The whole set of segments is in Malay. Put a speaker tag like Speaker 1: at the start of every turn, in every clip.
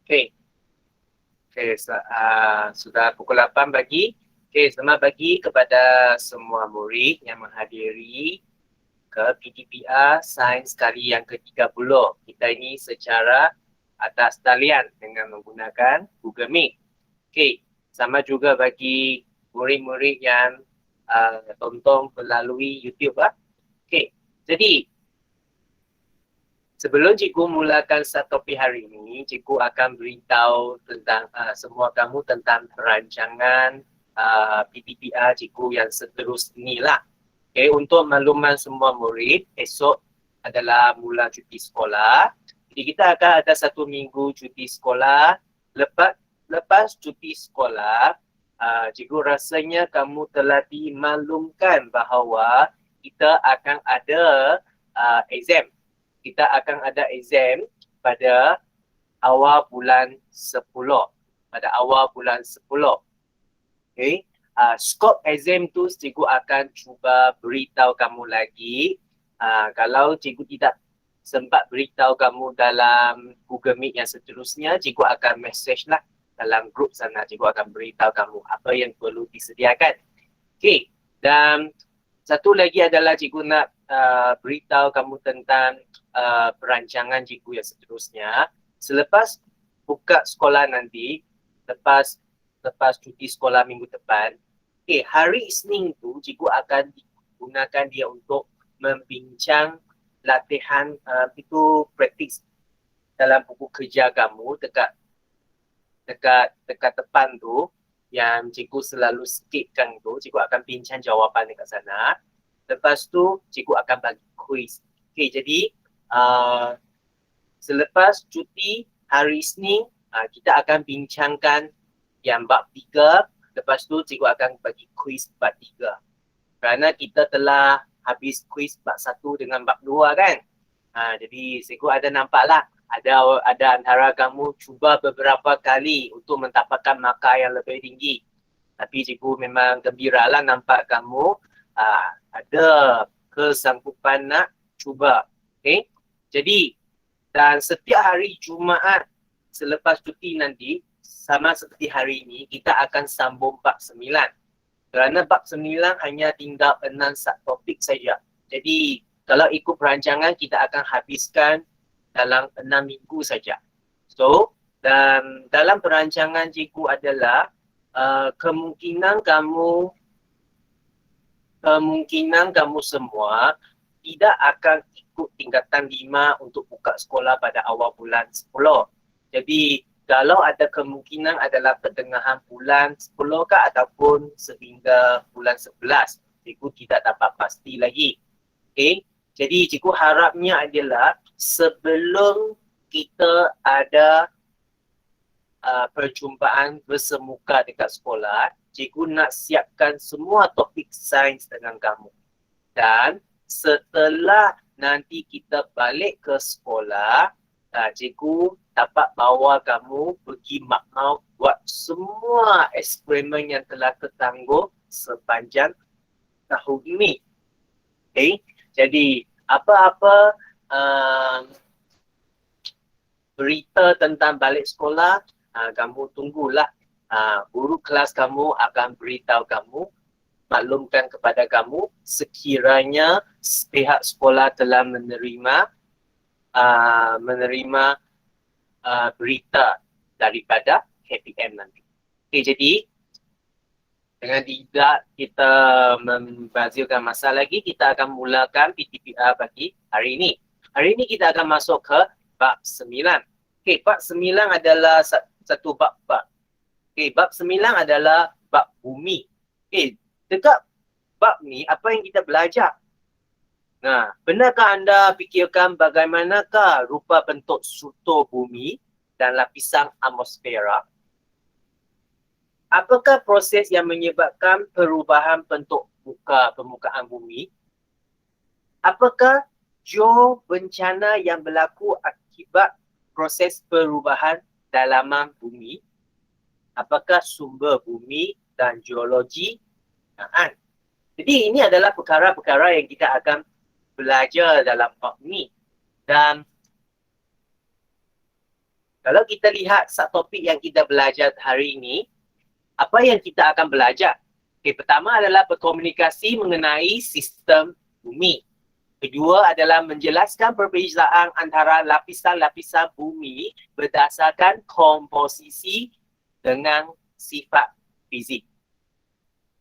Speaker 1: Okey. Sudah pukul 8 pagi. Okey, selamat pagi kepada semua murid yang menghadiri ke PTPR Sains kali yang ke-30. Kita ini secara atas talian dengan menggunakan Google Meet. Okey, sama juga bagi murid-murid yang tonton melalui YouTube. Okey, jadi sebelum cikgu mulakan topik hari ini, cikgu akan beritahu tentang semua kamu tentang perancangan PTPR cikgu yang seterusnya lah. Okay, untuk makluman semua murid, esok adalah mula cuti sekolah. Jadi kita akan ada 1 minggu cuti sekolah. Lepas cuti sekolah, cikgu rasanya kamu telah dimaklumkan bahawa kita akan ada exam. Kita akan ada exam pada awal bulan 10. Pada awal bulan 10. Okay. Skop exam tu cikgu akan cuba beritahu kamu lagi. Kalau cikgu tidak sempat beritahu kamu dalam Google Meet yang seterusnya, cikgu akan message lah dalam grup sana. Cikgu akan beritahu kamu apa yang perlu disediakan. Okay. Dan satu lagi adalah cikgu nak beritahu kamu tentang perancangan cikgu yang seterusnya. Selepas buka sekolah nanti, lepas cuti sekolah minggu depan, hari Isnin tu cikgu akan gunakan dia untuk membincang latihan itu praktis dalam buku kerja kamu dekat depan tu yang cikgu selalu skipkan tu. Cikgu akan bincang jawapan dekat sana. Lepas tu cikgu akan bagi quiz. Okay, jadi selepas cuti hari Isnin, kita akan bincangkan yang bab 3. Lepas tu cikgu akan bagi quiz bab 3. Kerana kita telah habis quiz bab 1 dengan bab 2 kan. Jadi cikgu ada nampak lah, ada antara kamu cuba beberapa kali untuk mendapatkan markah yang lebih tinggi. Tapi cikgu memang gembira lah nampak kamu ada kesanggupan nak cuba. Okay? Jadi, dan setiap hari Jumaat selepas cuti nanti, sama seperti hari ini, kita akan sambung bab 9. Kerana bab 9 hanya tinggal 6 subtopik saja. Jadi, kalau ikut perancangan, kita akan habiskan dalam 6 minggu saja. So, dan dalam perancangan cikgu adalah kemungkinan kamu semua tidak akan ikut tingkatan 5 untuk buka sekolah pada awal bulan 10. Jadi kalau ada kemungkinan adalah pertengahan bulan 10 ke ataupun sehingga bulan 11. Cikgu tidak dapat pasti lagi. Okay. Jadi cikgu harapnya adalah sebelum kita ada perjumpaan bersemuka dekat sekolah, cikgu nak siapkan semua topik sains dengan kamu. Dan setelah nanti kita balik ke sekolah, cikgu dapat bawa kamu pergi makmau buat semua eksperimen yang telah tertangguh sepanjang tahun ini. Okay? Jadi apa-apa berita tentang balik sekolah, kamu tunggulah. Guru kelas kamu akan beritahu kamu, maklumkan kepada kamu sekiranya pihak sekolah telah menerima berita daripada KPM nanti. Okay, jadi dengan tidak kita membazirkan masa lagi, kita akan mulakan PTPR bagi hari ini. Hari ini kita akan masuk ke bab 9. Okay, bab 9 adalah satu bab. Okay, bab 9 adalah bab bumi. Okay, dekat bab ni apa yang kita belajar? Nah, benarkah anda fikirkan bagaimanakah rupa bentuk struktur bumi dan lapisan atmosfera? Apakah proses yang menyebabkan perubahan bentuk permukaan bumi? Apakah bencana yang berlaku akibat proses perubahan dalaman bumi? Apakah sumber bumi dan geologi? Jadi ini adalah perkara-perkara yang kita akan belajar dalam bab ni. Dan Kalau kita lihat subtopik yang kita belajar hari ini, apa yang kita akan belajar? Okay, pertama adalah berkomunikasi mengenai sistem bumi. Kedua adalah menjelaskan perbezaan antara lapisan-lapisan bumi berdasarkan komposisi dengan sifat fizik.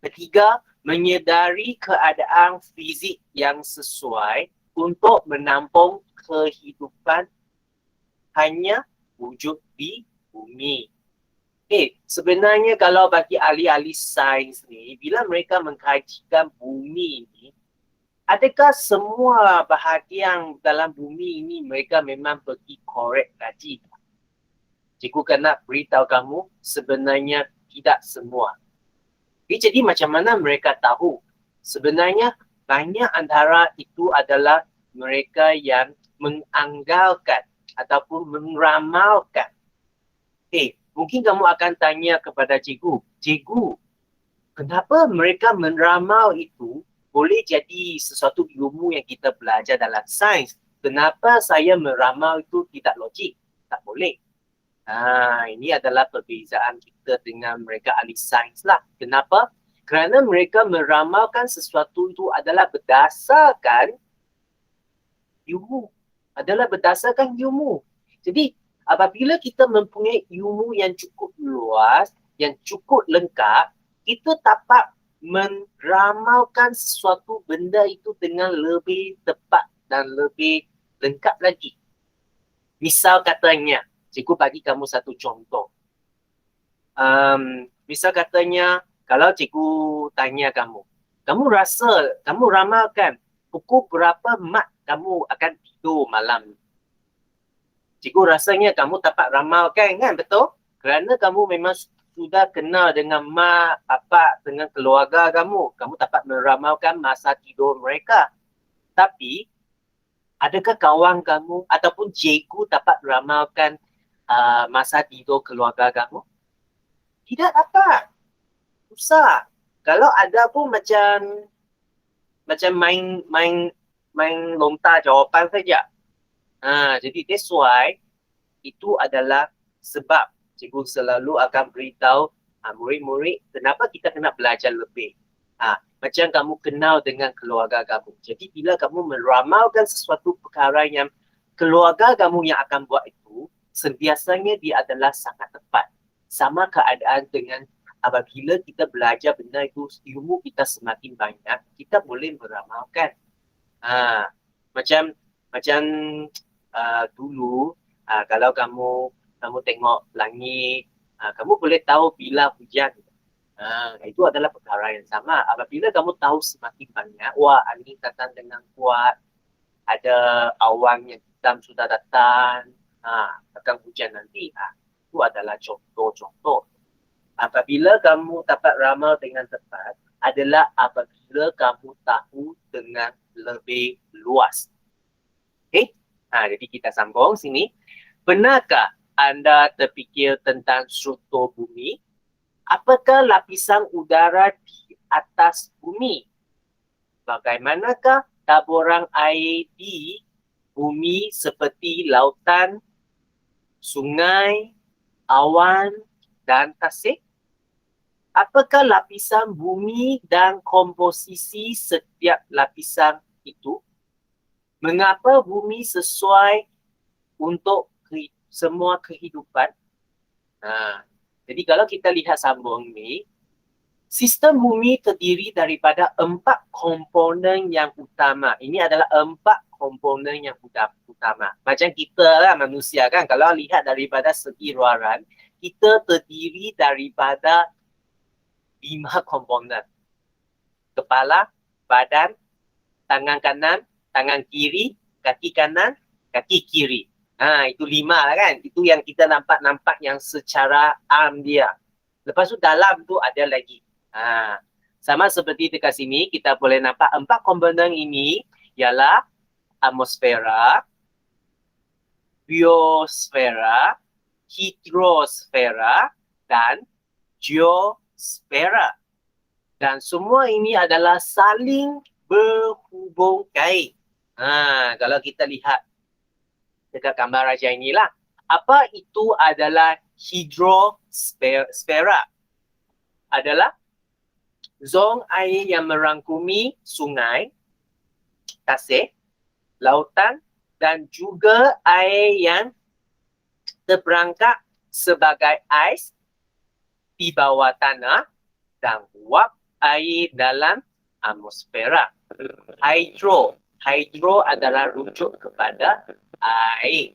Speaker 1: Ketiga, menyedari keadaan fizik yang sesuai untuk menampung kehidupan hanya wujud di bumi. Sebenarnya kalau bagi ahli-ahli sains ni, bila mereka mengkajikan bumi ni, adakah semua bahagian dalam bumi ini mereka memang pergi korek kaji? Cikgu kena beritahu kamu, sebenarnya tidak semua. Jadi macam mana mereka tahu? Sebenarnya banyak antara itu adalah mereka yang menganggalkan ataupun meramalkan. Mungkin kamu akan tanya kepada cikgu, cikgu, kenapa mereka meramal itu boleh jadi sesuatu ilmu yang kita belajar dalam sains? Kenapa saya meramal itu tidak logik? Tak boleh. Ini adalah perbezaan kita dengan mereka ahli sains lah. Kenapa? Kerana mereka meramalkan sesuatu itu adalah berdasarkan ilmu. Jadi, apabila kita mempunyai ilmu yang cukup luas, yang cukup lengkap, kita dapat meramalkan sesuatu benda itu dengan lebih tepat dan lebih lengkap lagi. Misal katanya, cikgu bagi kamu satu contoh. Misal katanya, kalau cikgu tanya kamu ramalkan pukul berapa mat kamu akan tidur malam ni? Cikgu rasanya kamu dapat ramalkan kan, betul? Kerana kamu memang sudah kenal dengan mak, bapak, dengan keluarga kamu. Kamu dapat meramalkan masa tidur mereka. Tapi, adakah kawan kamu ataupun cikgu dapat ramalkan masa tidur keluarga kamu? Tidak dapat. Susah. Kalau ada pun macam main lontar jawapan saja. Jadi that's why itu adalah sebab cikgu selalu akan beritahu murid-murid kenapa kita kena belajar lebih. Macam kamu kenal dengan keluarga kamu. Jadi bila kamu meramalkan sesuatu perkara yang keluarga kamu yang akan buat itu, sentiasanya dia adalah sangat tepat. Sama keadaan dengan apabila kita belajar benda itu, ilmu kita semakin banyak, kita boleh meramalkan. Macam dulu, kalau kamu tengok langit, kamu boleh tahu bila hujan. Itu adalah perkara yang sama. Apabila kamu tahu semakin banyak, angin datang dengan kuat, ada awan yang hitam sudah datang, akan hujan nanti. Itu adalah contoh-contoh. Apabila kamu dapat ramal dengan tepat, adalah apabila kamu tahu dengan lebih luas. Jadi kita sambung sini. Benarkah anda terfikir tentang struktur bumi? Apakah lapisan udara di atas bumi? Bagaimanakah taburan air di bumi seperti lautan, sungai, awan dan tasik? Apakah lapisan bumi dan komposisi setiap lapisan itu? Mengapa bumi sesuai untuk semua kehidupan? Jadi kalau kita lihat sambung ni, sistem bumi terdiri daripada 4 komponen yang utama. Ini adalah 4 komponen yang utama. Macam kita lah manusia kan, kalau lihat daripada segi luaran, kita terdiri daripada 5 komponen. Kepala, badan, tangan kanan, tangan kiri, kaki kanan, kaki kiri. Itu 5 lah kan. Itu yang kita nampak yang secara arm dia. Lepas tu dalam tu ada lagi. Sama seperti dekat sini, kita boleh nampak 4 komponen ini ialah atmosfera, biosfera, hidrosfera dan geosfera. Dan semua ini adalah saling berhubung kait. Kalau kita lihat dekat gambar raja inilah, Apa itu adalah hidrosfera? Adalah zon air yang merangkumi sungai, tasik, lautan dan juga air yang terperangkap sebagai ais di bawah tanah dan wap air dalam atmosfera. Hydro adalah rujuk kepada air.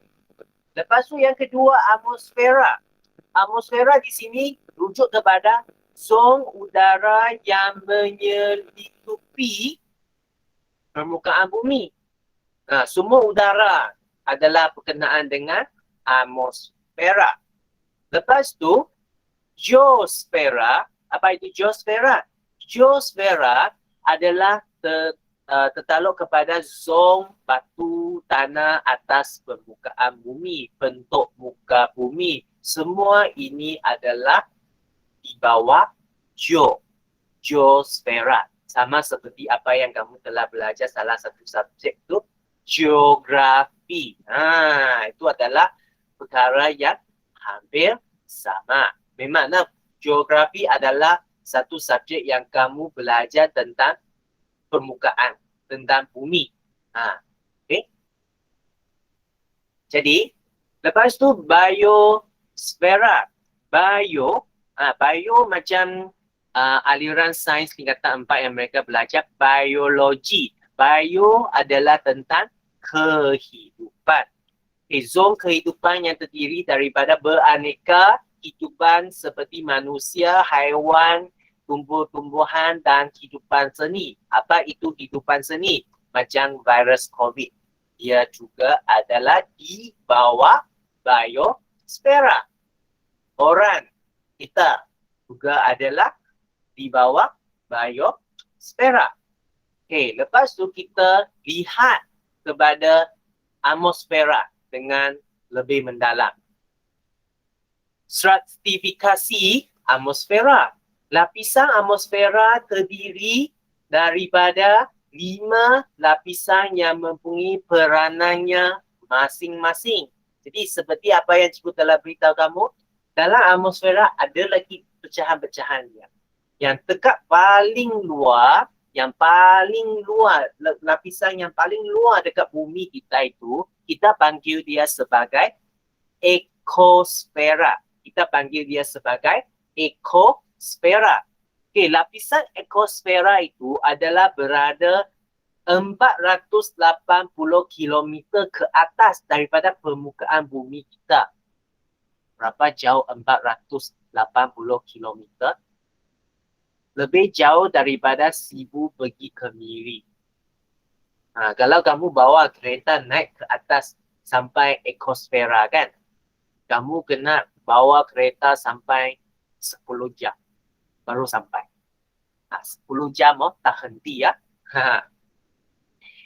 Speaker 1: Lepas tu yang kedua, atmosfera. Atmosfera di sini rujuk kepada zon udara yang menyelimuti permukaan bumi. Semua udara adalah berkenaan dengan atmosfera. Lepas tu, geosfera. Apa itu geosfera? Geosfera adalah tertakluk kepada zon batu tanah atas permukaan bumi, bentuk muka bumi. Semua ini adalah di bawah geosfera. Sama seperti apa yang kamu telah belajar salah satu subjek itu, geografi. Itu adalah perkara yang hampir sama. Memang geografi adalah satu subjek yang kamu belajar tentang permukaan, tentang bumi. Okay. Jadi, lepas tu biosfera. Bio macam aliran sains tingkatan 4 yang mereka belajar biologi. Bio adalah tentang kehidupan. Zon kehidupan yang terdiri daripada beraneka kehidupan seperti manusia, haiwan, tumbuh-tumbuhan dan kehidupan seni. Apa itu kehidupan seni? Macam virus COVID. Dia juga adalah di bawah biosfera. Orang kita juga adalah di bawah biosfera. Okay, lepas tu kita lihat kepada atmosfera dengan lebih mendalam. Stratifikasi atmosfera. Lapisan atmosfera terdiri daripada 5 lapisan yang mempunyai peranannya masing-masing. Jadi seperti apa yang cikgu telah beritahu kamu, dalam atmosfera ada lagi pecahan-pecahan dia. Yang dekat paling luar, lapisan yang paling luar dekat bumi kita itu, kita panggil dia sebagai ekosfera. Kita panggil dia sebagai ekosfera. Okay, lapisan ekosfera itu adalah berada 480 km ke atas daripada permukaan bumi kita. Berapa jauh 480 km? Lebih jauh daripada 1000 pergi ke Miri. Kalau kamu bawa kereta naik ke atas sampai ekosfera kan, kamu kena bawa kereta sampai 10 jam baru sampai. 10 jam tak henti ya.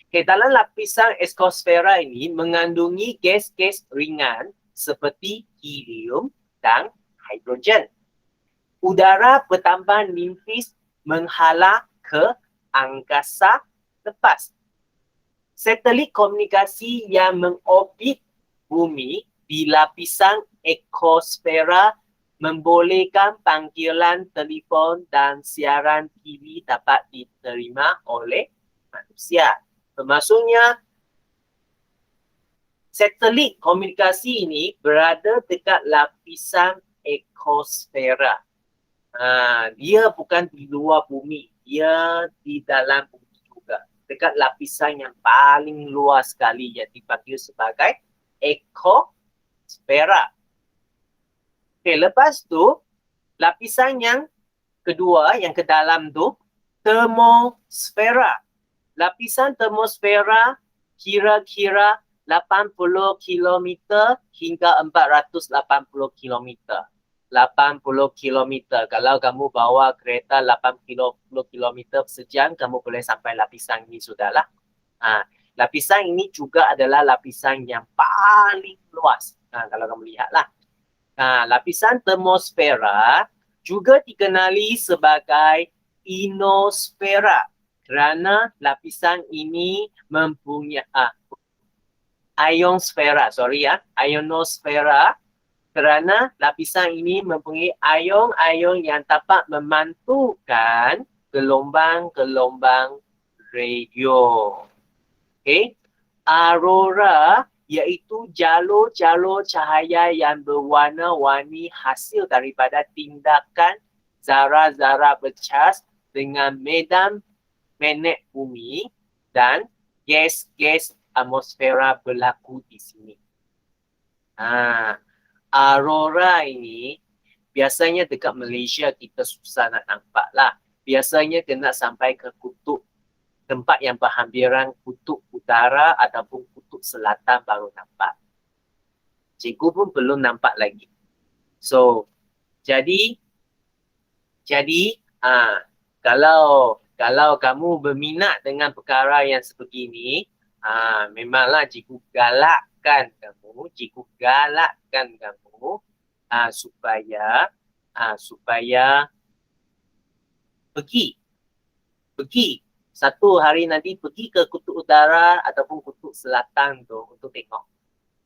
Speaker 1: Okay, dalam lapisan ekosfera ini mengandungi gas-gas ringan seperti helium dan hidrogen. Udara bertambah nipis menghala ke angkasa lepas. Satelit komunikasi yang mengorbit bumi di lapisan ekosfera membolehkan panggilan telefon dan siaran TV dapat diterima oleh manusia. Termasuknya, satelit komunikasi ini berada dekat lapisan ekosfera. Dia bukan di luar bumi, dia di dalam bumi juga. Dekat lapisan yang paling luas sekali yang dipanggil sebagai ekosfera. Okay, lepas tu, lapisan yang kedua, yang ke dalam tu, termosfera. Lapisan termosfera kira-kira 80 km hingga 480 km. 80 km. Kalau kamu bawa kereta 80 km sejam, kamu boleh sampai lapisan ini sudahlah. Lapisan ini juga adalah lapisan yang paling luas. Kalau kamu lihatlah. Lapisan termosfera juga dikenali sebagai ionosfera kerana lapisan ini mempunyai ionosfera, ionosfera, kerana lapisan ini mempunyai ion-ion yang dapat memantulkan gelombang-gelombang radio. Okay. Aurora iaitu jalur-jalur cahaya yang berwarna-warni hasil daripada tindakan zarah-zarah bercas dengan medan magnet bumi dan gas-gas atmosfera berlaku di sini. Aurora ini biasanya dekat Malaysia kita susah nak nampak lah. Biasanya kena sampai ke kutub, tempat yang berhampiran kutub utara ataupun kutub selatan baru nampak. Cikgu pun belum nampak lagi. So, jadi kalau kamu berminat dengan perkara yang seperti ini, memanglah cikgu galakkan kamu supaya pergi satu hari nanti pergi ke kutub utara ataupun kutub selatan tu untuk tengok.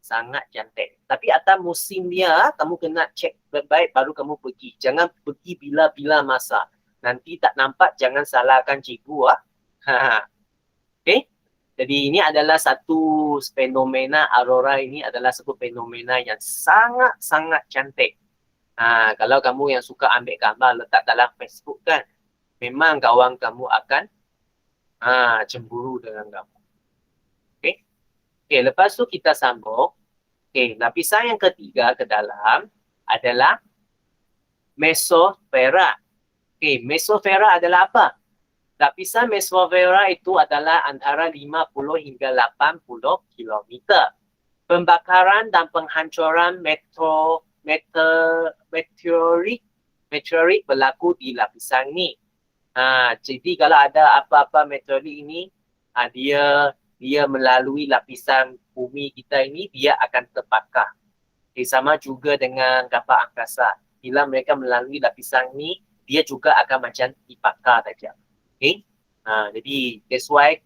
Speaker 1: Sangat cantik. Tapi atas musim dia, kamu kena cek baik-baik baru kamu pergi. Jangan pergi bila-bila masa. Nanti tak nampak, jangan salahkan cikgu. Okay? Jadi ini adalah satu fenomena aurora, ini adalah satu fenomena yang sangat-sangat cantik. Kalau kamu yang suka ambil gambar letak dalam Facebook kan, memang kawan kamu akan cemburu dengan kamu. Okay? Okay, lepas tu kita sambung. Okay, lapisan yang ketiga ke dalam adalah mesosfera. Okay, mesosfera adalah apa? Lapisan mesosfera itu adalah antara 50 hingga 80 km. Pembakaran dan penghancuran meteorit berlaku di lapisan ini. Jadi kalau ada apa-apa meteorit ini, dia melalui lapisan bumi kita ini, dia akan terbakar. Okay, sama juga dengan kapal angkasa. Bila mereka melalui lapisan ini, dia juga akan macam dibakar saja. Okay? Jadi that's why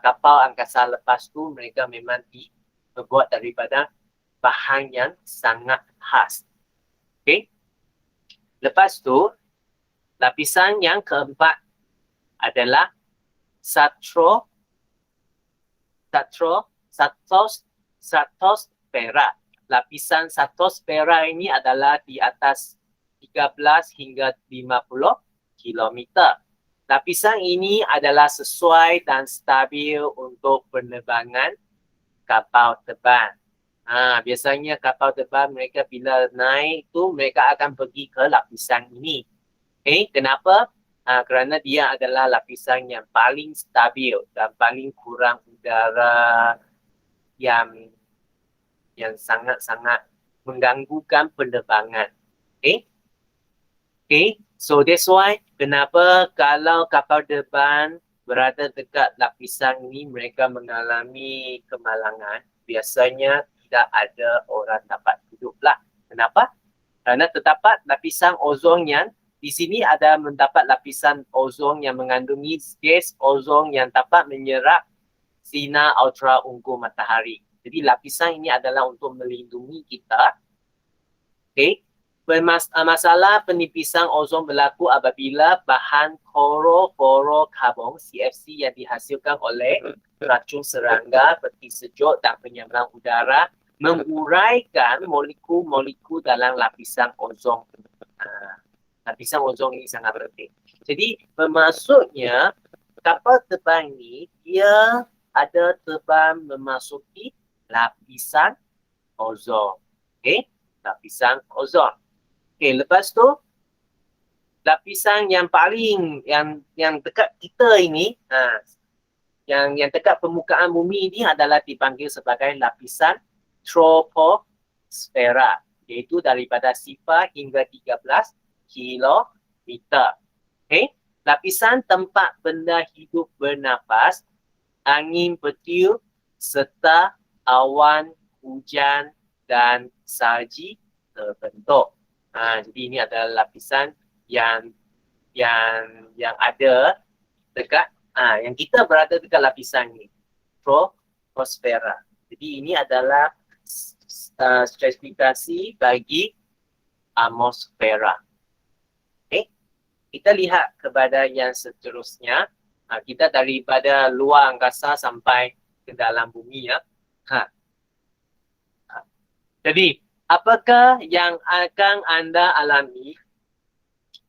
Speaker 1: kapal angkasa lepas tu mereka memang dibuat daripada bahan yang sangat khas. Okay? Lepas tu, lapisan yang keempat adalah stratosfera. Lapisan stratosfera ini adalah di atas 13 hingga 50 km. Lapisan ini adalah sesuai dan stabil untuk penerbangan kapal terbang. Biasanya kapal terbang mereka bila naik tu mereka akan pergi ke lapisan ini. Okay, kenapa? Kerana dia adalah lapisan yang paling stabil dan paling kurang udara yang sangat-sangat mengganggukan penerbangan. Okay, so that's why kenapa kalau kapal terbang berada dekat lapisan ini mereka mengalami kemalangan, biasanya tidak ada orang dapat hidup lah. Kenapa? Kerana terdapat lapisan ozon yang di sini ada mendapat lapisan ozon yang mengandungi gas ozon yang dapat menyerap sinar ultra ungu matahari. Jadi lapisan ini adalah untuk melindungi kita. Okay. Masalah penipisan ozon berlaku apabila bahan klorofluorokarbon CFC yang dihasilkan oleh racun serangga, peti sejuk dan penyambar udara menguraikan molekul-molekul dalam lapisan ozon. Lapisan ozon ini sangat penting. Jadi bermaksudnya kapal terbang ini dia ada terbang memasuki lapisan ozon. Okay, lapisan ozon. Okay, lepas tu lapisan yang paling yang dekat kita ini, yang dekat permukaan bumi ini adalah dipanggil sebagai lapisan troposfera, iaitu daripada 0 hingga 13 kilometer. Okay, lapisan tempat benda hidup bernafas, angin petir serta awan hujan dan salji terbentuk. Jadi ini adalah lapisan yang ada dekat yang kita berada dekat lapisan ini, troposfera. Jadi ini adalah stratifikasi bagi atmosfera. Okay. Kita lihat kepada yang seterusnya. Kita daripada luar angkasa sampai ke dalam bumi ya. Jadi, apakah yang akan anda alami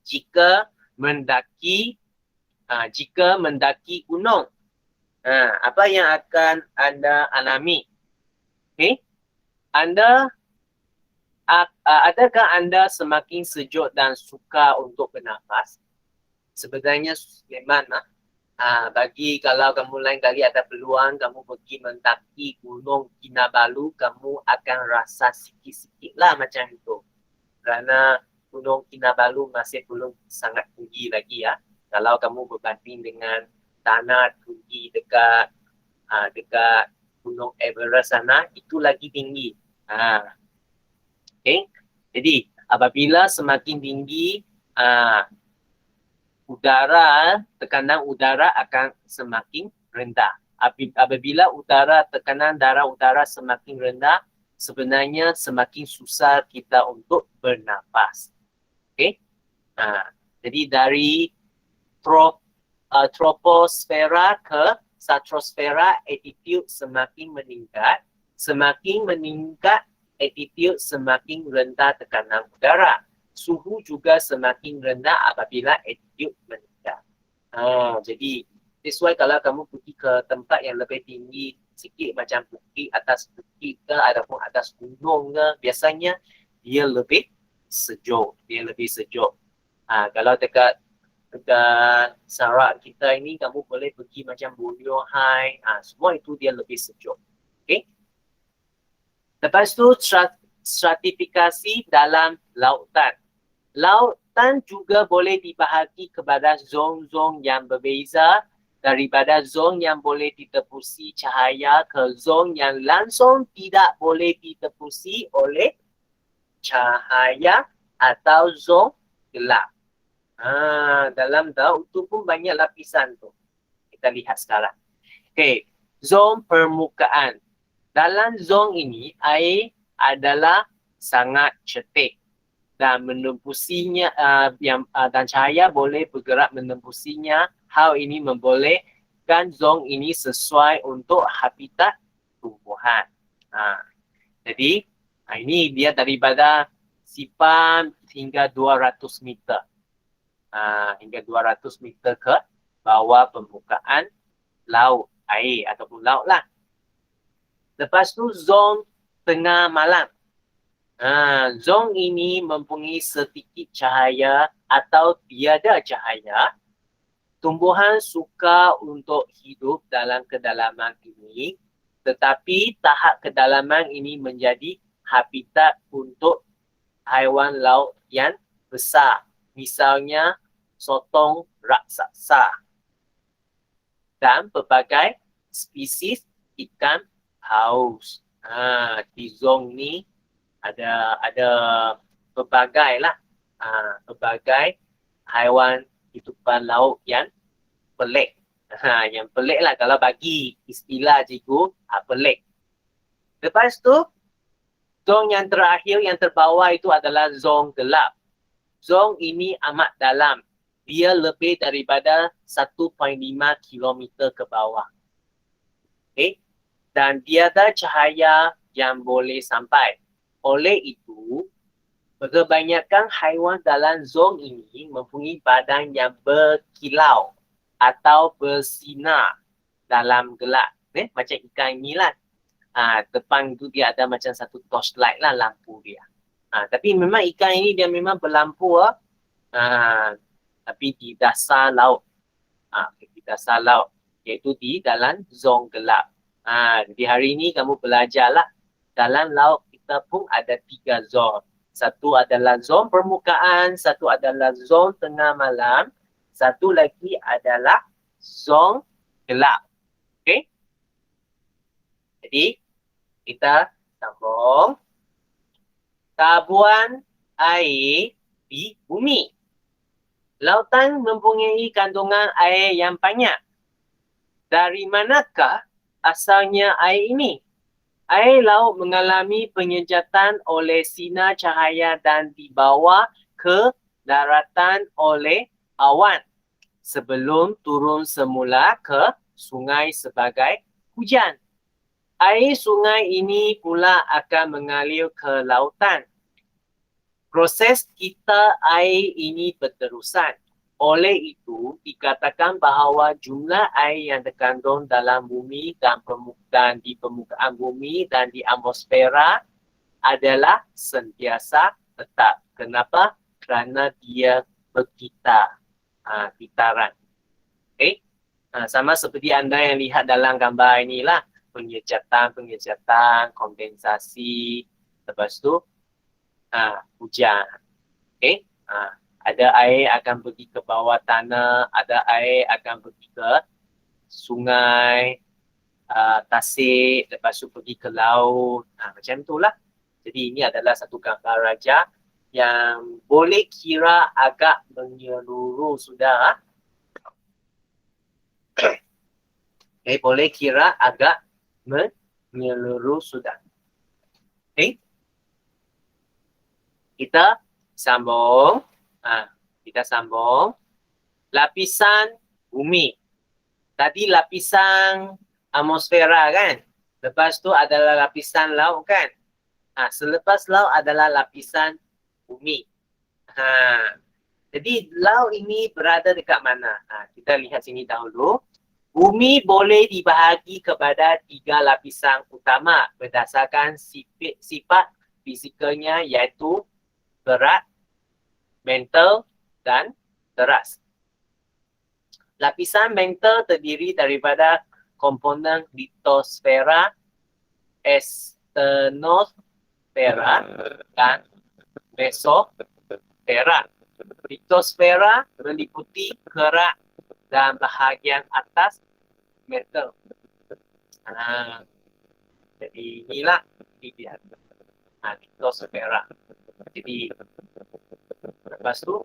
Speaker 1: jika mendaki gunung? Apa yang akan anda alami? Okay. Adakah anda semakin sejuk dan suka untuk bernafas? Sebenarnya memang bagi kalau kamu lain kali ada peluang kamu pergi mendaki gunung Kinabalu, kamu akan rasa sikit-sikit lah macam itu. Kerana gunung Kinabalu masih belum sangat tinggi lagi ya. Kalau kamu berbanding dengan tanah tinggi dekat gunung Everest sana, itu lagi tinggi. Okay. Jadi apabila semakin tinggi tekanan udara akan semakin rendah. Apabila tekanan darah udara semakin rendah, sebenarnya semakin susah kita untuk bernafas. Okay? Jadi dari troposfera ke stratosfera, attitude semakin meningkat. Semakin meningkat attitude, semakin rendah tekanan udara. Suhu juga semakin rendah apabila attitude meningkat. Jadi, that's why kalau kamu pergi ke tempat yang lebih tinggi sikit macam bukit, atas bukit ke ataupun atas gunung ke, biasanya dia lebih sejuk. Kalau dekat Sarawak kita ini, kamu boleh pergi macam Borneo High, semua itu dia lebih sejuk. Okay? Lepas tu stratifikasi dalam lautan. Lautan juga boleh dibahagi kepada zon-zon yang berbeza daripada zon yang boleh ditepusi cahaya ke zon yang langsung tidak boleh ditepusi oleh cahaya atau zon gelap. Dalam daun tu pun banyak lapisan tu. Kita lihat sekarang. Okay, zon permukaan. Dalam zon ini, air adalah sangat cetek dan menempusinya dan cahaya boleh bergerak menempusinya. Hal ini membolehkan zon ini sesuai untuk habitat tumbuhan. Jadi ini dia daripada sipan hingga 200 meter. Hingga 200 meter ke bawah permukaan laut, air ataupun laut lah. Lepas tu zon tengah malam. Zon ini mempunyai sedikit cahaya atau tiada cahaya. Tumbuhan suka untuk hidup dalam kedalaman ini, tetapi tahap kedalaman ini menjadi habitat untuk haiwan laut yang besar. Misalnya sotong raksasa dan pelbagai spesies ikan paus. Di zon ni ada pelbagai lah, pelbagai haiwan hidupan laut yang pelik. Yang pelik lah kalau bagi istilah cikgu, pelik. Lepas tu, zon yang terakhir, yang terbawah itu adalah zon gelap. Zon ini amat dalam. Dia lebih daripada 1.5 km ke bawah. Okay? Dan tiada cahaya yang boleh sampai. Oleh itu, kebanyakan haiwan dalam zon ini mempunyai badan yang berkilau atau bersinar dalam gelap. Macam ikan ni lah. Depan tu dia ada macam satu torchlight lah lampu dia. Tapi memang ikan ini dia memang berlampu tapi di dasar laut. Di dasar laut. Iaitu di dalam zon gelap. Di hari ini kamu belajarlah. Dalam laut kita pun ada 3 zon. Satu adalah zon permukaan, satu adalah zon tengah malam, satu lagi adalah zon gelap. Okay? Jadi, kita sambung. Tabuan air di bumi. Lautan mempunyai kandungan air yang banyak. Dari manakah asalnya air ini? Air laut mengalami penyejatan oleh sinar cahaya dan dibawa ke daratan oleh awan sebelum turun semula ke sungai sebagai hujan. Air sungai ini pula akan mengalir ke lautan. Proses kita air ini berterusan. Oleh itu, dikatakan bahawa jumlah air yang terkandung dalam bumi dan di permukaan bumi dan di atmosfera adalah sentiasa tetap. Kenapa? Kerana dia berkitar, kitaran. Okay? Sama seperti anda yang lihat dalam gambar inilah, penyejatan, kondensasi, lepas tu hujan. Okay? Ada air akan pergi ke bawah tanah, ada air akan pergi ke sungai, tasik, lepas tu pergi ke laut. Macam itulah. Jadi ini adalah satu gambar raja yang boleh kira agak menyeluruh sudah. Okay, boleh kira agak menyeluruh sudah. Okay. Kita sambung. Kita sambung. Lapisan bumi. Tadi lapisan atmosfera kan? Lepas tu adalah lapisan laut kan? Selepas laut adalah lapisan bumi. Jadi laut ini berada dekat mana? Kita lihat sini dahulu. Bumi boleh dibahagi kepada 3 lapisan utama berdasarkan sifat fizikalnya, iaitu berat, mantle dan teras. Lapisan mantle terdiri daripada komponen litosfera, estenosfera dan mesosfera. Litosfera meliputi kerak dan bahagian atas mantle. Jadi inilah dia. Litosfera. Jadi lepas tu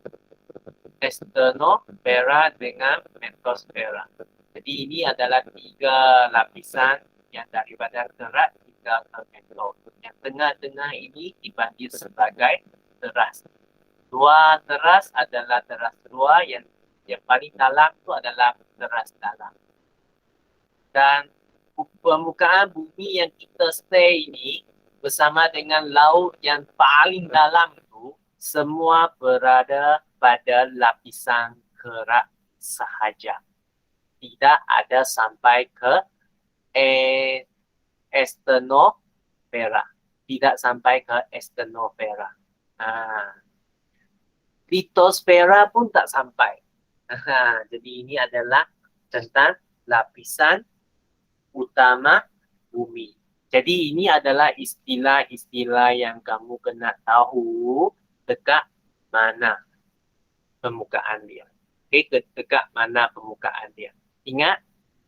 Speaker 1: estenosfera dengan mesosfera. Jadi ini adalah 3 lapisan yang daripada kerak hingga ke mantle. Yang tengah-tengah ini dipanggil sebagai teras. 2 teras adalah teras luar, yang paling dalam tu adalah teras dalam. Dan permukaan bumi yang kita stay ini bersama dengan laut yang paling dalam itu semua berada pada lapisan kerak sahaja. Tidak ada sampai ke estenosfera. Tidak sampai ke estenosfera. Litosfera pun tak sampai. Jadi ini adalah tentang lapisan utama bumi. Jadi ini adalah istilah-istilah yang kamu kena tahu dekat mana permukaan dia. Okay, dekat mana permukaan dia. Ingat,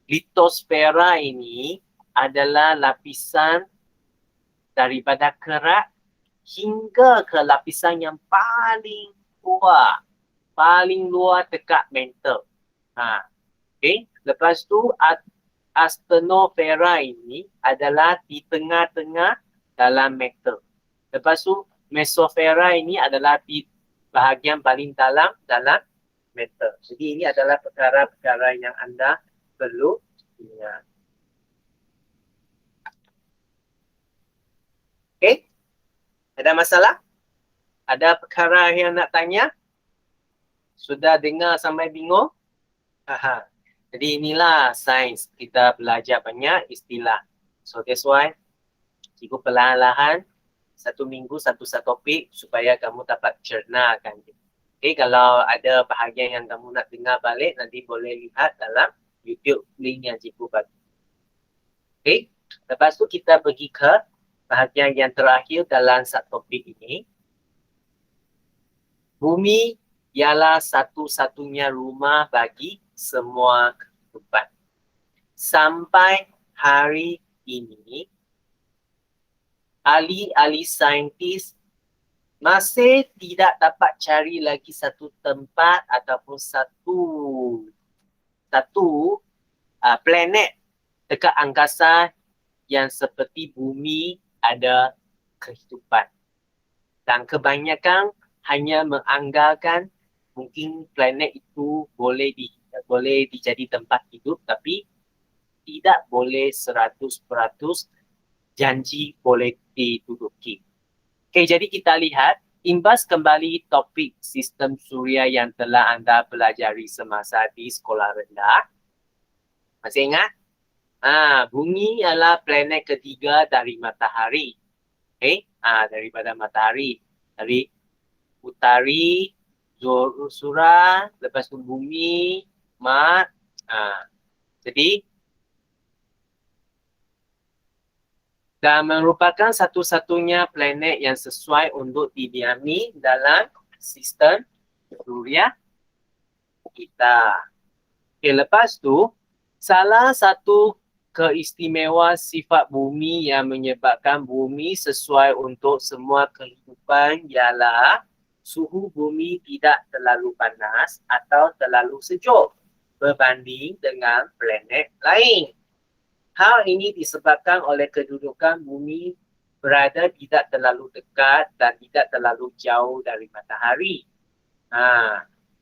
Speaker 1: litosfera ini adalah lapisan daripada kerak hingga ke lapisan yang paling luar dekat mantle. Okay. Lepas tu estenosfera ini adalah di tengah-tengah dalam mantle. Lepas tu mesosfera ini adalah di bahagian paling dalam mantle. Jadi ini adalah perkara-perkara yang anda perlu ingat. Okay. Ada masalah? Ada perkara yang nak tanya? Sudah dengar sampai bingung? Jadi inilah sains. Kita belajar banyak istilah. So that's why cikgu perlahan-lahan 1 minggu satu topik supaya kamu dapat cernahkan. Okay, kalau ada bahagian yang kamu nak dengar balik, nanti boleh lihat dalam YouTube link yang cikgu bagi. Okay, lepas tu kita pergi ke bahagian yang terakhir dalam topik ini. Bumi ialah satu-satunya rumah bagi semua kehidupan. Sampai hari ini, ahli-ahli saintis masih tidak dapat cari lagi satu tempat ataupun satu planet dekat angkasa yang seperti bumi ada kehidupan. Dan kebanyakan hanya menganggarkan mungkin planet itu boleh dijadi tempat hidup, tapi tidak boleh 100% janji boleh diduduki. Okay, jadi kita lihat imbas kembali topik sistem suria yang telah anda pelajari semasa di sekolah rendah. Masih ingat? Bumi adalah planet ketiga dari matahari. Okay? Daripada matahari. Dari utari, Surah, lepas tu bumi, Mat. Jadi, dan merupakan satu-satunya planet yang sesuai untuk didiami dalam sistem suria kita. Okay, lepas tu, salah satu keistimewaan sifat bumi yang menyebabkan bumi sesuai untuk semua kehidupan ialah suhu bumi tidak terlalu panas atau terlalu sejuk berbanding dengan planet lain. Hal ini disebabkan oleh kedudukan bumi berada tidak terlalu dekat dan tidak terlalu jauh dari matahari.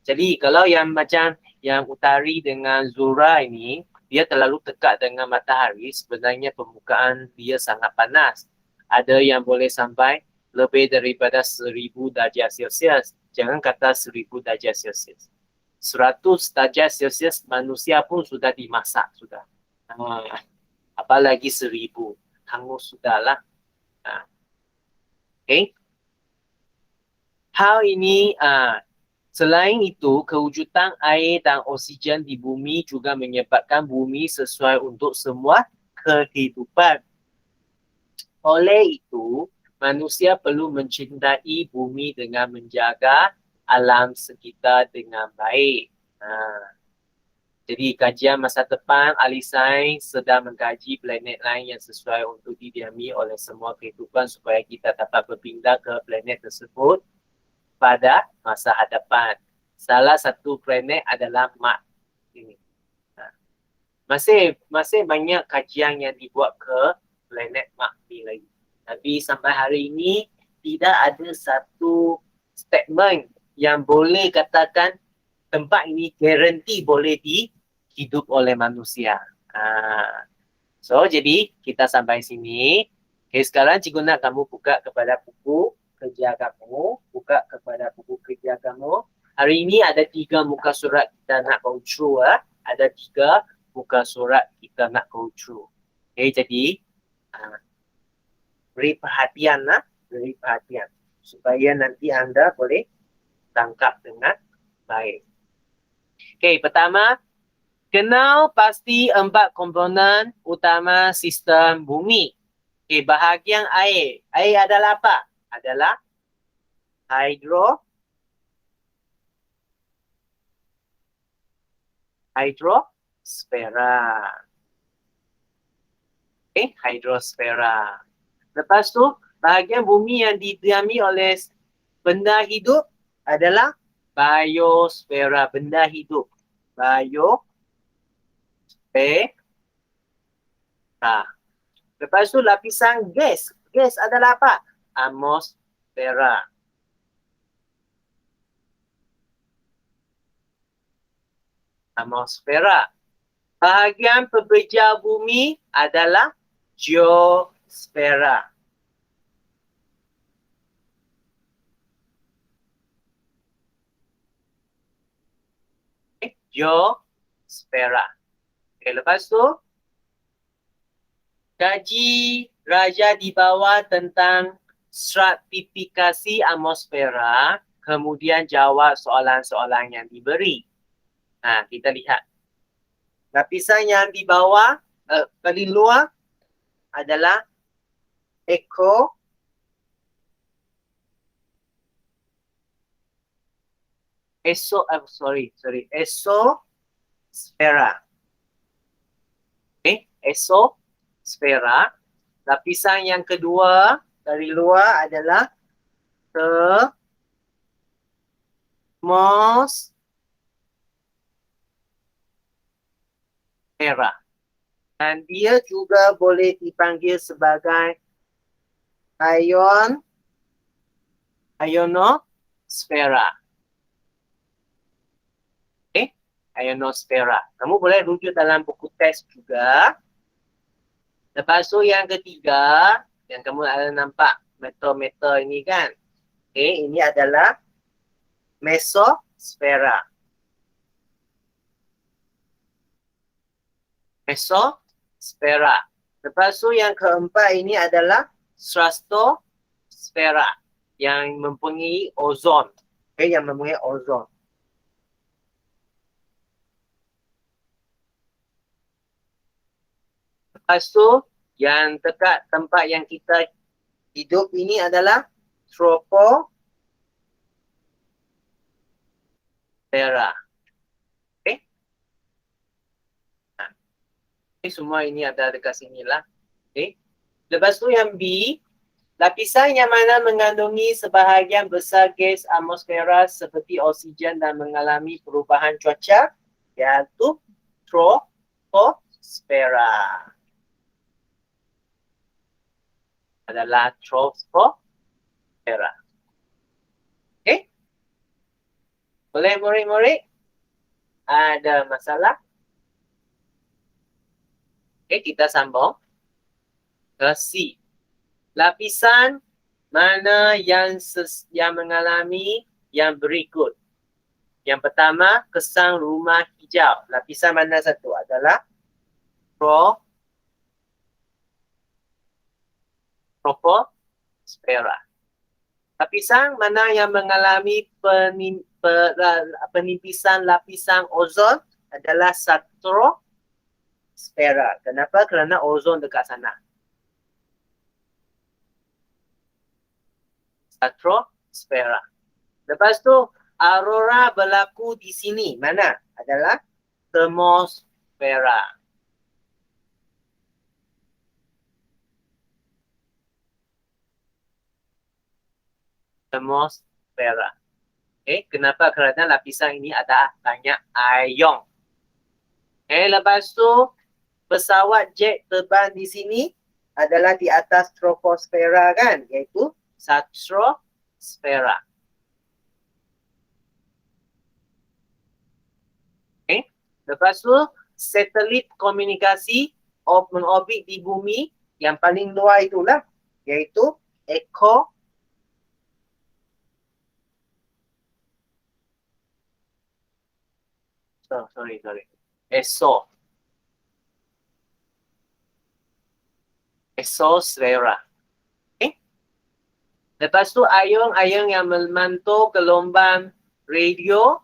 Speaker 1: Jadi kalau yang macam yang utari dengan Zuhra ini, dia terlalu dekat dengan matahari, sebenarnya permukaan dia sangat panas. Ada yang boleh sampai lebih daripada 1000 darjah Celsius. Jangan kata 1000 darjah Celsius. 100 darjah Celsius manusia pun sudah dimasak sudah. Apalagi 1000. Hangus sudahlah. Okay. Hal ini selain itu, kewujudan air dan oksigen di bumi juga menyebabkan bumi sesuai untuk semua kehidupan. Oleh itu, manusia perlu mencintai bumi dengan menjaga alam sekitar dengan baik. Jadi kajian masa depan, ahli sains sedang mengkaji planet lain yang sesuai untuk didiami oleh semua kehidupan supaya kita dapat berpindah ke planet tersebut pada masa hadapan. Salah satu planet adalah Mars. Ini. Masih banyak kajian yang dibuat ke planet Mars ini lagi. Tapi sampai hari ini tidak ada satu statement yang boleh katakan tempat ini garanti boleh dihidup oleh manusia. So jadi kita sampai sini. Okay, sekarang cikgu nak kamu buka kepada buku kerja kamu, buka kepada buku kerja kamu. Hari ini ada 3 muka surat kita nak go through. Ada 3 muka surat kita nak go through. Okay, jadi beri perhatian beri perhatian supaya nanti anda boleh tangkap dengan baik. Okay, pertama, kenal pasti 4 komponen utama sistem bumi. Okay, bahagian air. Air adalah apa? Adalah hidrosfera. Okay, hidrosfera. Lepas tu, bahagian bumi yang didiami oleh benda hidup adalah biosfera, benda hidup. Biosfera. Lepas tu lapisan gas. Gas adalah apa? Atmosfera. Atmosfera. Bahagian pebeja bumi adalah geosfera. Okay, geosfera. Okay, lepas tu kaji raja di bawah tentang stratifikasi atmosfera, kemudian jawab soalan-soalan yang diberi. Kita lihat. Lapisan yang di bawah, paling luar adalah esosfera. Okay, esosfera. Lapisan yang kedua dari luar adalah termosfera. Dan dia juga boleh dipanggil sebagai ionosfera. Okay, ionosfera. Kamu boleh rujuk dalam buku teks juga. Lepas tu yang ketiga, yang kamu ada nampak meter-meter ini kan. Okay, ini adalah mesosfera. Mesosfera. Lepas tu yang keempat ini adalah stratosfera yang mempunyai ozon. Okay, yang mempunyai ozon. Lepas tu yang dekat tempat yang kita hidup ini adalah troposfera. Okay. Okay, semua ini ada dekat sini lah. Okay. Lepas tu yang B, lapisan yang mana mengandungi sebahagian besar gas atmosfera seperti oksigen dan mengalami perubahan cuaca, iaitu troposfera. Adalah troposfera. Okay? Boleh murid-murid? Ada masalah? Okay, kita sambung ke C. Lapisan mana yang mengalami yang berikut? Yang pertama, kesang rumah hijau. Lapisan mana satu? Adalah troposfera. Lapisan mana yang mengalami penipisan lapisan ozon adalah stratosfera. Kenapa? Kerana ozon dekat sana. Stratosfera. Lepas tu, aurora berlaku di sini. Mana? Adalah termosfera. Termosfera. Okay, kenapa? Kerana lapisan ini ada banyak ion. Okay, lepas tu, pesawat jet terbang di sini adalah di atas troposfera kan? Iaitu stratosfera. Okay. Lepas tu, satelit komunikasi mengorbit di bumi yang paling luar itulah, iaitu exosfera. Okay. Lepas tu ion-ion yang memantau gelombang radio.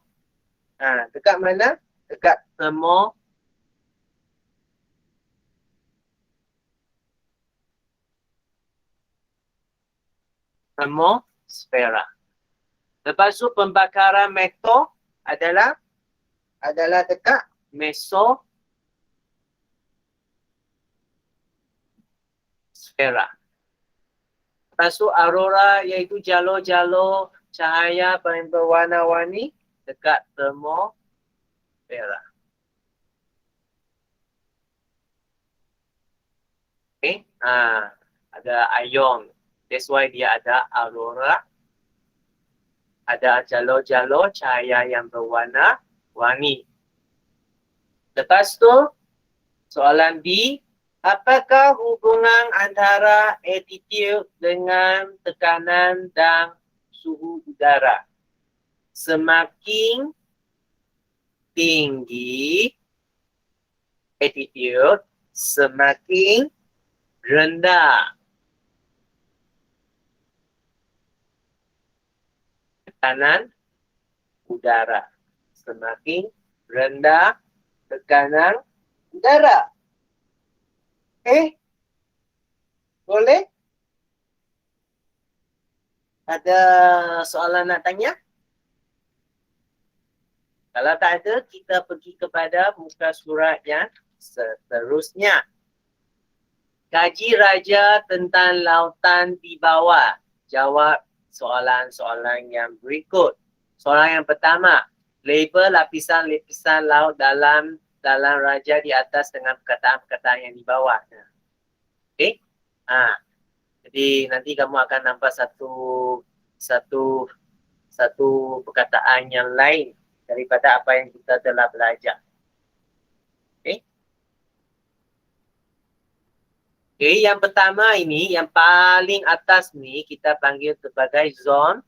Speaker 1: Dekat mana? Dekat termosfera. Lepas tu pembakaran metal adalah dekat mesosfera. Lepas tu aurora iaitu jalur-jalur cahaya berwarna-warni dekat termosfera. Okay. Ada ion. That's why dia ada aurora. Ada jalur-jalur cahaya yang berwarna-warni. Lepas tu, soalan B, apakah hubungan antara altitude dengan tekanan dan suhu udara? Semakin tinggi altitude, semakin rendah tekanan udara. Semakin rendah tekanan udara. Boleh? Ada soalan nak tanya? Kalau tak ada, kita pergi kepada muka surat yang seterusnya. Kaji raja tentang lautan di bawah. Jawab soalan-soalan yang berikut. Soalan yang pertama, label lapisan-lapisan laut dalam dalam raja di atas dengan perkataan-perkataan yang di bawah. Okey? Jadi nanti kamu akan nampak satu perkataan yang lain daripada apa yang kita telah belajar. Okey? Okey, yang pertama ini, yang paling atas ni kita panggil sebagai zon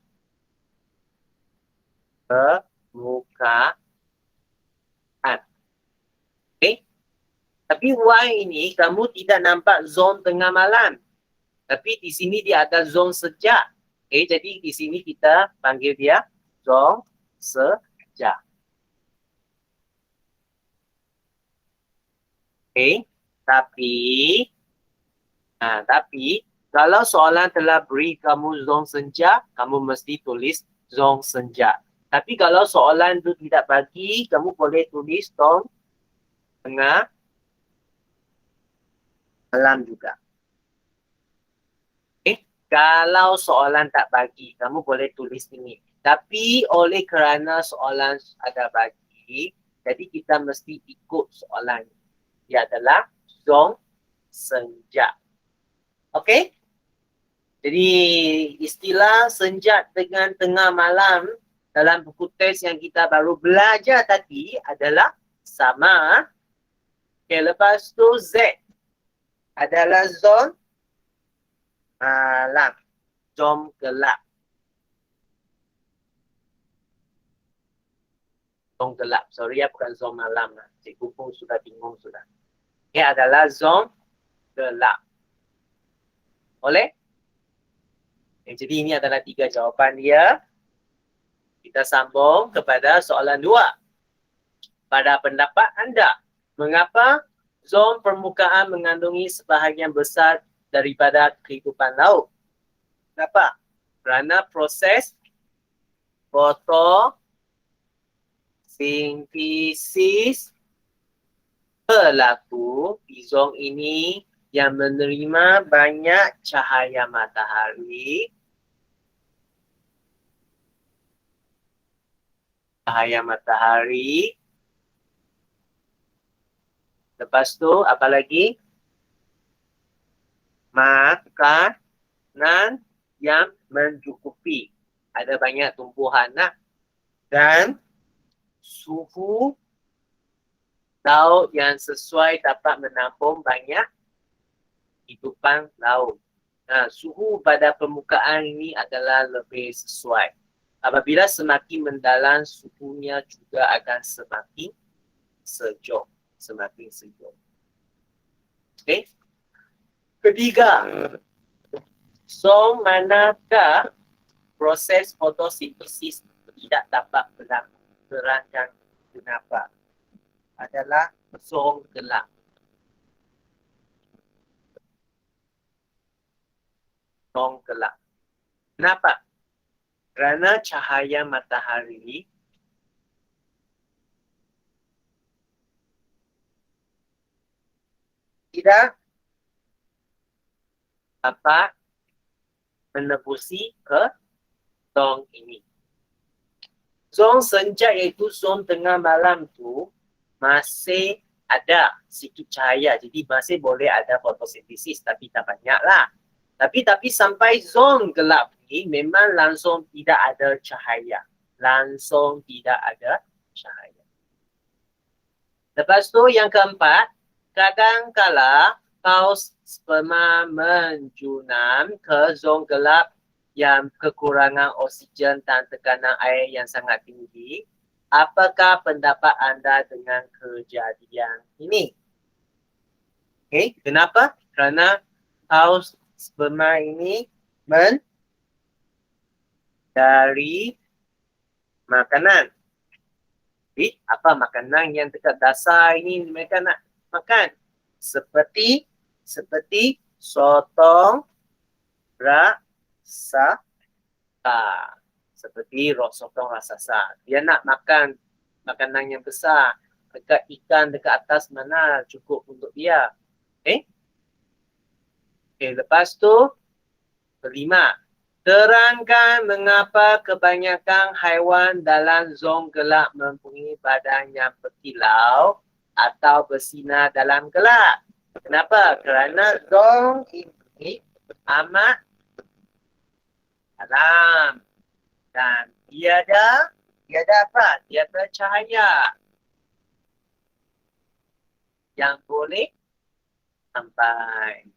Speaker 1: permukaan. Okey? Tapi Y ini kamu tidak nampak zon tengah malam. Tapi di sini dia ada zon sejak. Okey, jadi di sini kita panggil dia zon sejak. Okey, tapi kalau soalan telah beri kamu zon senja, kamu mesti tulis zon senja. Tapi kalau soalan itu tidak bagi, kamu boleh tulis zon tengah malam juga. Kalau soalan tak bagi, kamu boleh tulis ini. Tapi oleh kerana soalan ada bagi, jadi kita mesti ikut soalan. Dia adalah zon senja. Okey? Jadi istilah senja dengan tengah malam dalam buku teks yang kita baru belajar tadi adalah sama. Okay, lepas tu Z adalah zon malam, zon gelap. Zon gelap, sorry ya, bukan zon malam. Cikgu pun sudah bingung sudah. Ini adalah zon gelap. Boleh? Jadi ini adalah 3 jawapan dia. Kita sambung kepada soalan 2. Pada pendapat anda, mengapa zon permukaan mengandungi sebahagian besar daripada kehidupan laut? Kenapa? Kerana proses fotosintesis berlaku di zon ini yang menerima banyak cahaya matahari. Lepas tu apa lagi? Makanan yang mencukupi. Ada banyak tumbuhan dan suhu laut yang sesuai dapat menampung banyak hidupan laut. Suhu pada permukaan ini adalah lebih sesuai. Apabila semakin mendalam, suhunya juga akan semakin sejuk. Okey. Ketiga, zon manakah proses fotosintesis tidak dapat berlaku? Terangkan kenapa? Adalah zon gelap. Zon gelap. Kenapa? Kerana cahaya matahari tidak dapat menembusi ke zon ini. Zon senja iaitu zon tengah malam tu masih ada sikit cahaya. Jadi masih boleh ada fotosintesis tapi tak banyak lah. Tapi sampai zon gelap ni memang langsung tidak ada cahaya. Lepas tu yang keempat, kadangkala paus sperma menjunam ke zon gelap yang kekurangan oksigen dan tekanan air yang sangat tinggi. Apakah pendapat anda dengan kejadian ini? Okay, kenapa? Kerana paus sperma ini mencari makanan. Apa makanan yang dekat dasar ini mereka nak makan? Seperti sotong raksasa. Sotong raksasa. Dia nak makan makanan yang besar. Dekat ikan dekat atas mana cukup untuk dia. Okay, lepas tu kelima. Terangkan mengapa kebanyakan haiwan dalam zon gelap mempunyai badan yang berkilau atau bersinar dalam gelap. Kenapa? Kerana zong ini amat dalam dan tiada apa? Tiada cahaya yang boleh sampai.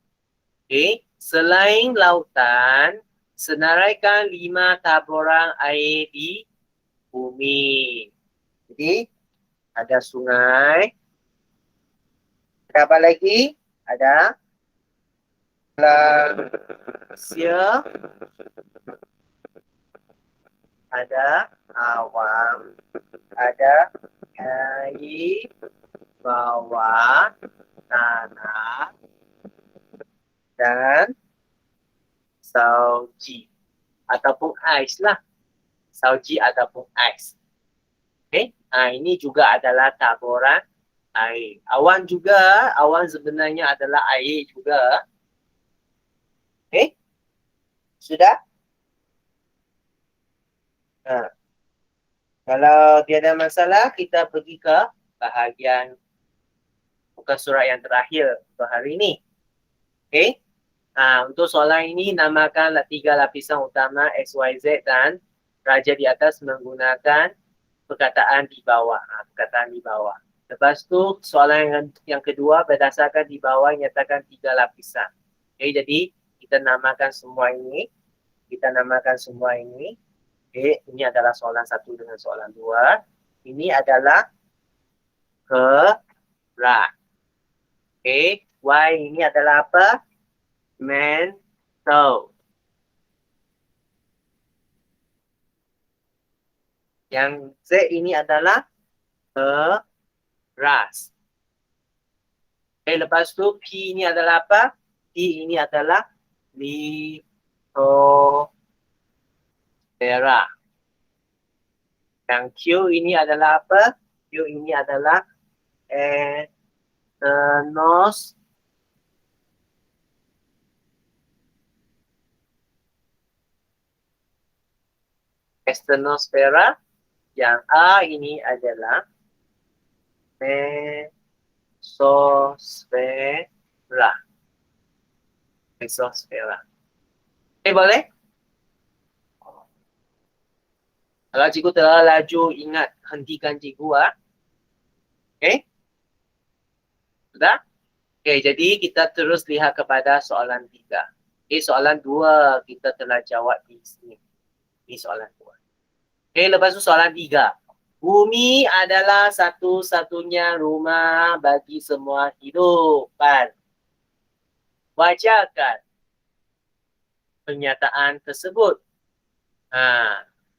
Speaker 1: Okey, selain lautan, senaraikan 5 taburan air di bumi. Jadi ada sungai. Ada apa lagi? Ada glacier, ada awan, ada air bawah tanah dan salji ataupun ais lah. Salji ataupun ais. Okay? Ini juga adalah taburan air. Awan juga, awan sebenarnya adalah air juga. Okay? Sudah? Kalau tiada masalah, kita pergi ke bahagian muka surat yang terakhir untuk hari ini. Okay? Untuk soalan ini, namakan 3 lapisan utama X, Y, Z dan raja di atas menggunakan perkataan di bawah. Perkataan di bawah. Lepas tu, soalan yang kedua, berdasarkan di bawah, nyatakan 3 lapisan. Okay, jadi, kita namakan semua ini. Kita namakan semua ini. Okay, ini adalah soalan 1 dengan soalan 2. Ini adalah gerak. Okay, Y ini adalah apa? Mental. Yang Z ini adalah keras. Okay, lepas tu P ini adalah apa? P ini adalah litosfera. Yang Q ini adalah apa? Q ini adalah externosfera. Yang A ini adalah mesosfera. Mesosfera. Okay, boleh? Kalau cikgu telah laju, ingat hentikan cikgu. Okay? Sudah? Okay, jadi kita terus lihat kepada soalan 3. Okay, soalan 2 kita telah jawab di sini. Ini soalan 2. Okay, lepas tu soalan 3. Bumi adalah satu-satunya rumah bagi semua hidupan. Wajarkan pernyataan tersebut.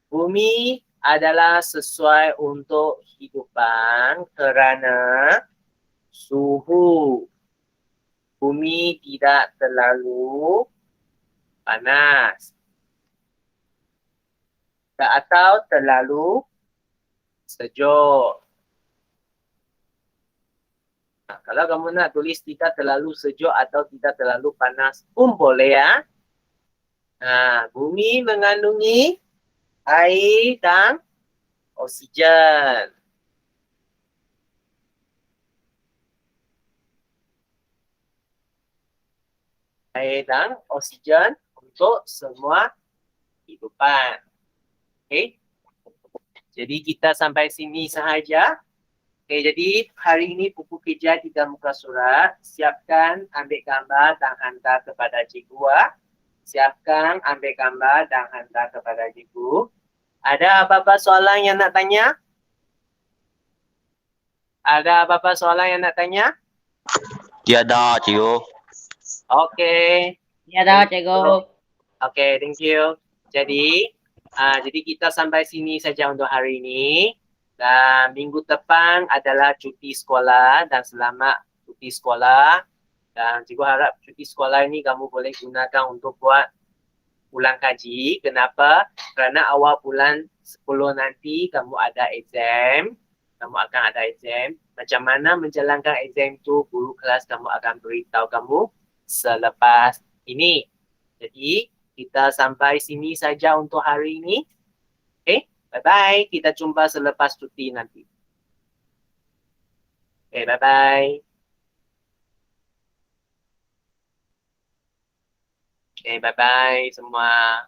Speaker 1: Bumi adalah sesuai untuk hidupan kerana suhu bumi tidak terlalu panas atau terlalu sejuk. Kalau kamu nak tulis tidak terlalu sejuk atau tidak terlalu panas pun boleh ya. Bumi mengandungi air dan oksigen. Air dan oksigen untuk semua kehidupan. Okay. Jadi kita sampai sini sahaja. Okay, jadi hari ini buku kerja 3 muka surat. Siapkan, ambil gambar dan hantar kepada cikgu. Siapkan, ambil gambar dan hantar kepada cikgu. Ada apa-apa soalan yang nak tanya? Ada apa-apa soalan yang nak tanya?
Speaker 2: Tiada, cikgu.
Speaker 1: Okay.
Speaker 3: Tiada, cikgu.
Speaker 1: Okay, thank you. Jadi kita sampai sini saja untuk hari ini. Dan minggu depan adalah cuti sekolah dan selamat cuti sekolah. Dan cikgu harap cuti sekolah ini kamu boleh gunakan untuk buat ulang kaji. Kenapa? Kerana awal bulan 10 nanti kamu ada exam. Kamu akan ada exam. Macam mana menjalankan exam itu, guru kelas kamu akan beritahu kamu selepas ini. Jadi kita sampai sini saja untuk hari ini. Okay, bye-bye. Kita jumpa selepas cuti nanti. Okay, bye-bye. Okay, bye-bye semua.